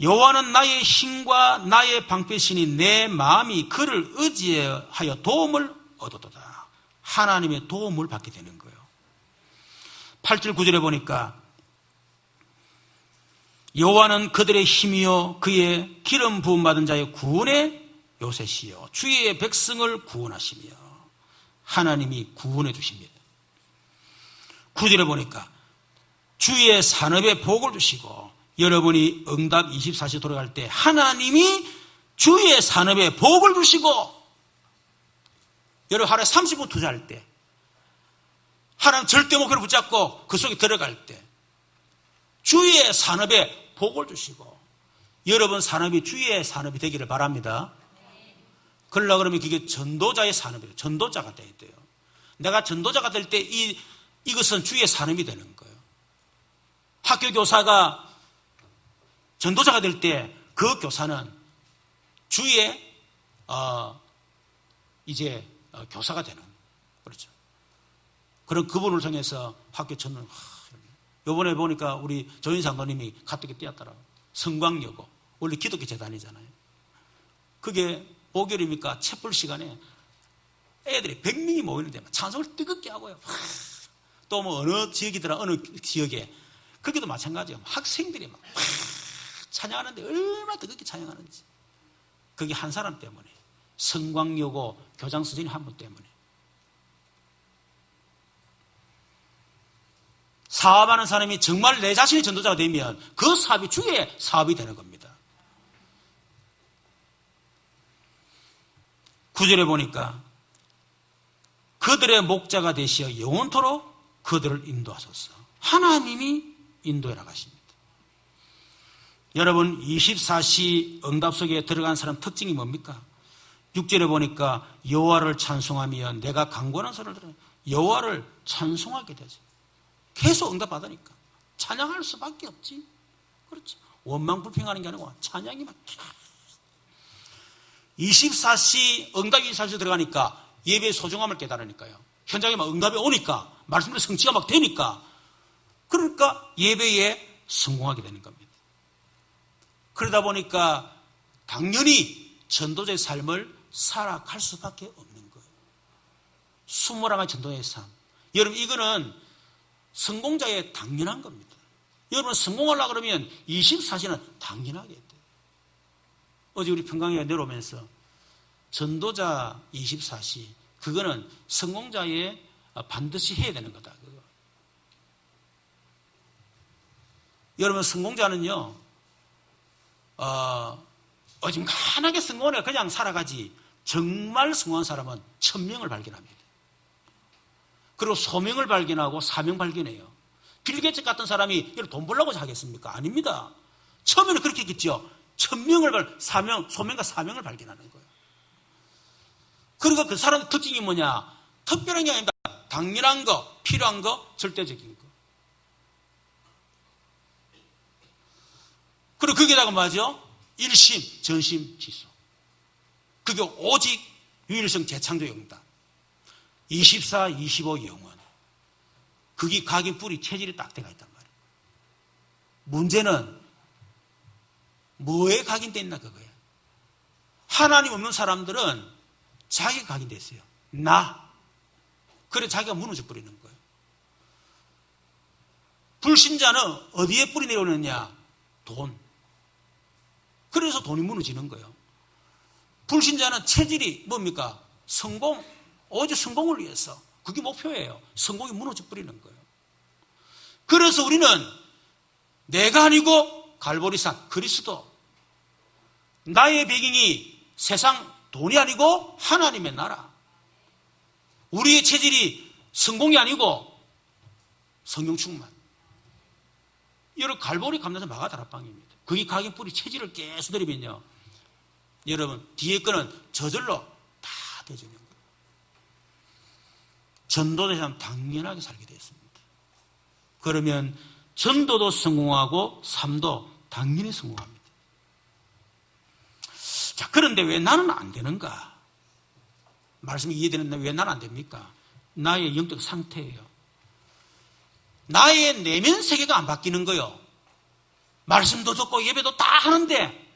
여호와는 나의 힘과 나의 방패시니 내 마음이 그를 의지하여 도움을 얻었도다. 하나님의 도움을 받게 되는 거예요. 8절 9절에 보니까 여호와는 그들의 힘이요 그의 기름 부음 받은 자의 구원의 요새시요 주의 백성을 구원하시며 하나님이 구원해 주십니다. 9절에 보니까 주의 산업에 복을 주시고 여러분이 응답 24시 돌아갈 때 하나님이 주의 산업에 복을 주시고 여러분 하루에 30분 투자할 때 하나님 절대 목표를 붙잡고 그 속에 들어갈 때 주의 산업에 복을 주시고 여러분 산업이 주의 산업이 되기를 바랍니다. 그러려고 그러면 그게 전도자의 산업이에요. 전도자가 돼야 돼요. 내가 전도자가 될 때 이것은 주의 산업이 되는 거예요. 학교 교사가 전도자가 될 때 그 교사는 주의 교사가 되는 그렇죠. 그런 그분을 통해서 학교 전도를 요번에 보니까 우리 조인 장로님이 가뜩이 뛰었더라고요. 성광여고 원래 기독교 재단이잖아요. 그게 목요일입니까? 채플 시간에 애들이 100명이 모이는데 찬송을 뜨겁게 하고요. 또 뭐 어느 지역이더라 어느 지역에 거기도 마찬가지예요. 학생들이 막 찬양하는데 얼마나 뜨겁게 찬양하는지. 그게 한 사람 때문에 성광여고 교장 선생님 한 분 때문에 사업하는 사람이 정말 내 자신이 전도자가 되면 그 사업이 주의 사업이 되는 겁니다. 9절에 보니까 그들의 목자가 되시어 영원토록 그들을 인도하소서. 하나님이 인도해 나가십니다. 여러분 24시 응답 속에 들어간 사람 특징이 뭡니까? 6절에 보니까 여호와를 찬송하며 내가 강권한 소리를 들어 여호와를 찬송하게 되죠. 계속 응답 받으니까 찬양할 수밖에 없지. 그렇죠. 원망불평하는 게 아니고 찬양이 막 24시 응답이 24시 들어가니까 예배의 소중함을 깨달으니까요. 현장에 막 응답이 오니까 말씀대로 성취가 막 되니까 그러니까 예배에 성공하게 되는 겁니다. 그러다 보니까 당연히 전도자의 삶을 살아갈 수밖에 없는 거예요. 21가지 전도자의 삶. 여러분 이거는 성공자의 당연한 겁니다. 여러분 성공하려고 그러면 24시는 당연하게 돼요. 어제 우리 평강에 내려오면서 전도자 24시 그거는 성공자의 반드시 해야 되는 거다. 그거. 여러분 성공자는요 어중간하게 성공해 그냥 살아가지 정말 성공한 사람은 1000명을 발견합니다. 그리고 소명을 발견하고 사명 발견해요. 빌 게이츠 같은 사람이 돈 벌려고 하겠습니까? 아닙니다. 처음에는 그렇게 했겠죠. 1000명을 소명과 사명을 발견하는 거예요. 그리고 그 사람의 특징이 뭐냐? 특별한 게 아닙니다. 당연한 거, 필요한 거, 절대적인 거. 그리고 거기다가 뭐죠? 일심, 전심, 지수. 그게 오직 유일성 재창조 영이다. 24, 25 영원. 그게 각인 뿌리 체질이 딱 돼가 있단 말이에요. 문제는 뭐에 각인되어 있나 그거예요. 하나님 없는 사람들은 자기가 각인되어 있어요. 나. 그래 자기가 무너져 버리는 거예요. 불신자는 어디에 뿌리 내려오느냐? 돈. 그래서 돈이 무너지는 거예요. 불신자는 체질이 뭡니까? 성공. 오직 성공을 위해서. 그게 목표예요. 성공이 무너져 버리는 거예요. 그래서 우리는 내가 아니고 갈보리산 그리스도, 나의 배경이 세상 돈이 아니고 하나님의 나라, 우리의 체질이 성공이 아니고 성령 충만. 여러분, 갈보리 감나산 마가다락방입니다. 거기 각인 뿌리 체질을 계속 들이면요, 여러분 뒤에 거는 저절로 다 되어지는 거예요. 전도되면 당연하게 살게 되었습니다. 그러면 전도도 성공하고 삶도 당연히 성공합니다. 자, 그런데 왜 나는 안 되는가? 말씀이 이해되는데 왜 나는 안 됩니까? 나의 영적 상태예요. 나의 내면 세계가 안 바뀌는 거예요. 말씀도 듣고 예배도 다 하는데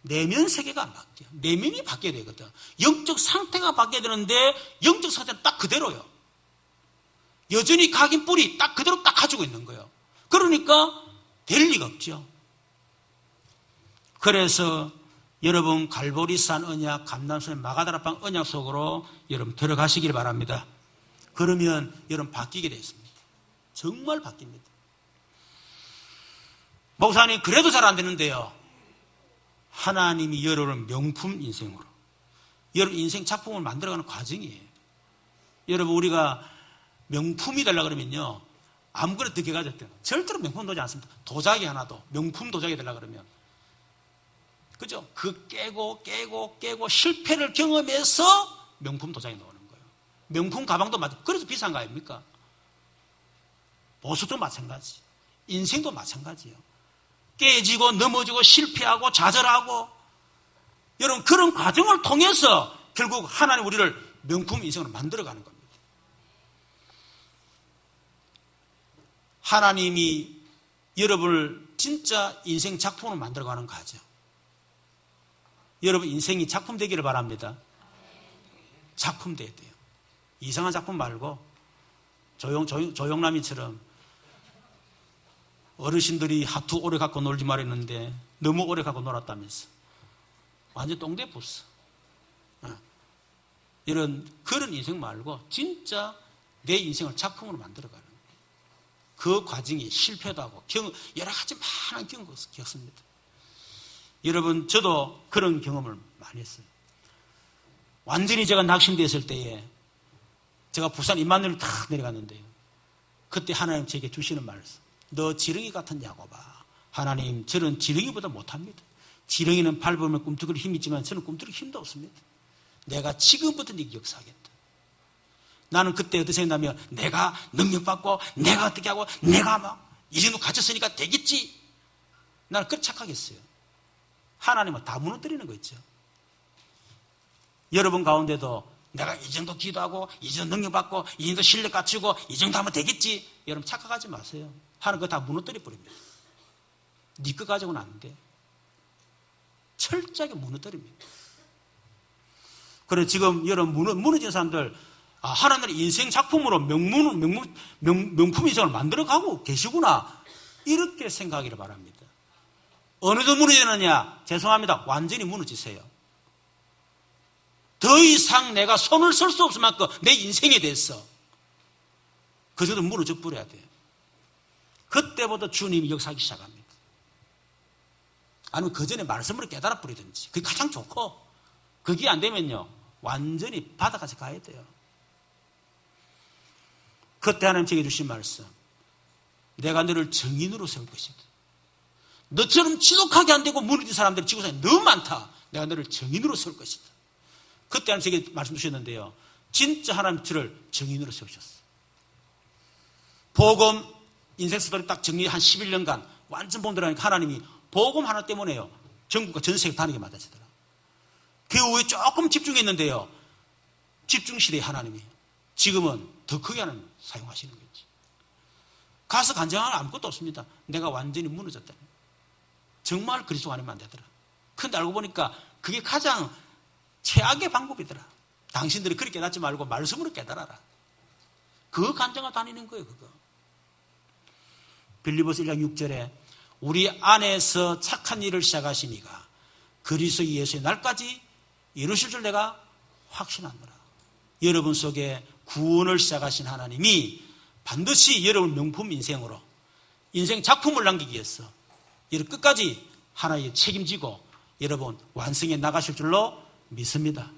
내면 세계가 안 바뀌어요. 내면이 바뀌어야 되거든. 영적 상태가 바뀌어야 되는데 영적 상태는 딱 그대로요. 여전히 각인 뿌리 딱 그대로 딱 가지고 있는 거예요. 그러니까 될 리가 없죠. 그래서 여러분 갈보리산 언약, 감남산 마가다락방 언약 속으로 여러분 들어가시길 바랍니다. 그러면 여러분 바뀌게 되어 있습니다. 정말 바뀝니다. 목사님 그래도 잘 안 되는데요. 하나님이 여러분을 명품 인생으로, 여러분 인생 작품을 만들어가는 과정이에요. 여러분 우리가 명품이 되려고 그러면요, 아무거나 어떻게 가졌든 절대로 명품 되지 않습니다. 도자기 하나도 명품 도자기 되려고 그러면, 그죠? 그 깨고 실패를 경험해서 명품 도자기 나오는 거예요. 명품 가방도 그래서 비싼 거 아닙니까? 보수도 마찬가지, 인생도 마찬가지예요. 깨지고 넘어지고 실패하고 좌절하고, 여러분 그런 과정을 통해서 결국 하나님 우리를 명품 인생으로 만들어가는 겁니다. 하나님이 여러분을 진짜 인생 작품으로 만들어가는 과정. 여러분 인생이 작품 되기를 바랍니다. 작품 돼야 돼요. 이상한 작품 말고 조용남이처럼 어르신들이 하투 오래 갖고 놀지 말했는데 너무 오래 갖고 놀았다면서 완전 똥대 부스. 이런 그런 인생 말고 진짜 내 인생을 작품으로 만들어가는 그 과정이 실패도 하고 여러 가지 많은 경험을 겪습니다. 여러분 저도 그런 경험을 많이 했어요. 완전히 제가 낙심됐을 때에 제가 부산 임마누엘 탁 내려갔는데요, 그때 하나님 제게 주시는 말씀, 너 지렁이 같은 야곱아. 하나님 저는 지렁이보다 못합니다. 지렁이는 밟으면 꿈틀거릴 힘이 있지만 저는 꿈틀거릴 힘도 없습니다. 내가 지금부터 네게 역사하겠다. 나는 그때 어떻게 생각하면 내가 능력받고 내가 어떻게 하고 내가 막 이 정도 갖췄으니까 되겠지. 나는 그렇게 착각했어요. 하나님은 다 무너뜨리는 거 있죠. 여러분 가운데도 내가 이 정도 기도하고 이 정도 능력받고 이 정도 실력 갖추고 이 정도 하면 되겠지. 여러분 착각하지 마세요. 하나님 그거 다 무너뜨려 버립니다. 네 거 가지고는 안 돼. 철저하게 무너뜨립니다. 그래서 지금 여러분 무너진 사람들, 하나님의 인생 작품으로 명품 인생을 만들어가고 계시구나, 이렇게 생각하기를 바랍니다. 어느 정도 무너지느냐? 죄송합니다. 완전히 무너지세요. 더 이상 내가 손을 쓸 수 없을 만큼 내 인생에 대해서 그 정도 무너져 버려야 돼요. 그때부터 주님이 역사하기 시작합니다. 아니면 그 전에 말씀으로 깨달아 버리든지, 그게 가장 좋고, 그게 안 되면요 완전히 바닥까지 가야 돼요. 그때 하나님 제게 주신 말씀, 내가 너를 증인으로 세울 것이다. 너처럼 지독하게 안 되고 무너진 사람들이 지구상에 너무 많다. 내가 너를 증인으로 세울 것이다. 그때 하나님 제게 말씀 주셨는데요, 진짜 하나님 저를 증인으로 세우셨어요. 복음 인생 스토리 딱 정리 한 11년간 완전 본들하니까 하나님이 복음 하나 때문에요 전국과 전 세계 다니게 만드시더라. 그 후에 조금 집중했는데요, 집중시대에 하나님이 지금은 더 크게 하나님 사용하시는 거지. 가서 간증하는 아무것도 없습니다. 내가 완전히 무너졌다. 정말 그리스도 안에만 안 되더라. 근데 알고 보니까 그게 가장 최악의 방법이더라. 당신들이 그렇게 깨닫지 말고 말씀으로 깨달아라. 그거 간증하고 다니는 거예요. 그거. 빌립보서 1장 6절에 우리 안에서 착한 일을 시작하시니가 그리스도 예수의 날까지 이루실 줄 내가 확신하노라. 여러분 속에 구원을 시작하신 하나님이 반드시 여러분 명품 인생으로 인생 작품을 남기기 위해서 여러분 끝까지 하나님 책임지고 여러분 완성해 나가실 줄로 믿습니다.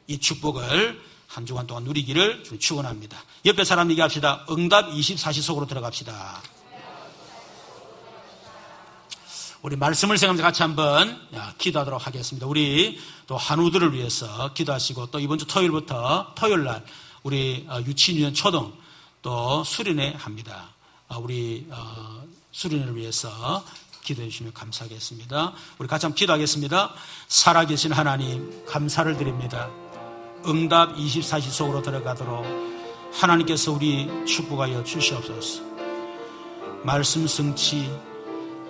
이 축복을 한 주간 동안 누리기를 축원합니다. 옆에 사람 얘기합시다. 응답 24시 속으로 들어갑시다. 우리 말씀을 생각하면서 같이 한번 기도하도록 하겠습니다. 우리 또 한우들을 위해서 기도하시고 또 이번 주 토요일부터 토요일날 우리 유치원, 초등 또 수련회 합니다. 우리 수련회를 위해서 기도해 주시면 감사하겠습니다. 우리 같이 한번 기도하겠습니다. 살아계신 하나님 감사를 드립니다. 응답 24시 속으로 들어가도록 하나님께서 우리 축복하여 주시옵소서. 말씀 성취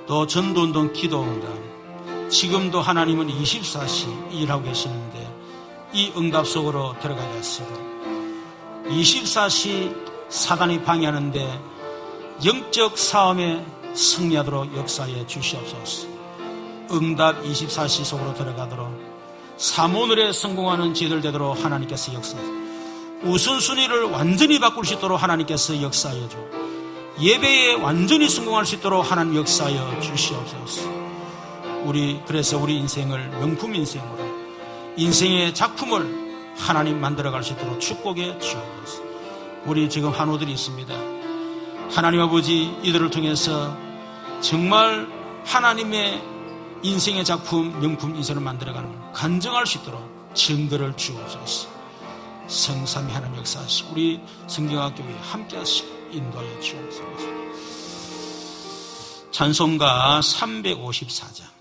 또 전도운동 기도응답 지금도 하나님은 24시 일하고 계시는데 이 응답 속으로 들어가겠습니다. 24시 사단이 방해하는데 영적 싸움에 승리하도록 역사해 주시옵소서. 응답 24시 속으로 들어가도록 사모늘에 성공하는 지들 되도록 하나님께서 역사하시고 우선순위를 완전히 바꿀 수 있도록 하나님께서 역사해 줘. 예배에 완전히 성공할 수 있도록 하나님 역사하여 주시옵소서. 그래서 우리 인생을 명품 인생으로 인생의 작품을 하나님 만들어갈 수 있도록 축복해 주옵소서. 우리 지금 한우들이 있습니다. 하나님 아버지 이들을 통해서 정말 하나님의 인생의 작품 명품 인생을 만들어가는 간증할 수 있도록 증거를 주옵소서. 성삼위 하나님 역사하시고 우리 성경학교에 함께 하시고 인도하여 주옵소서. 찬송가 354장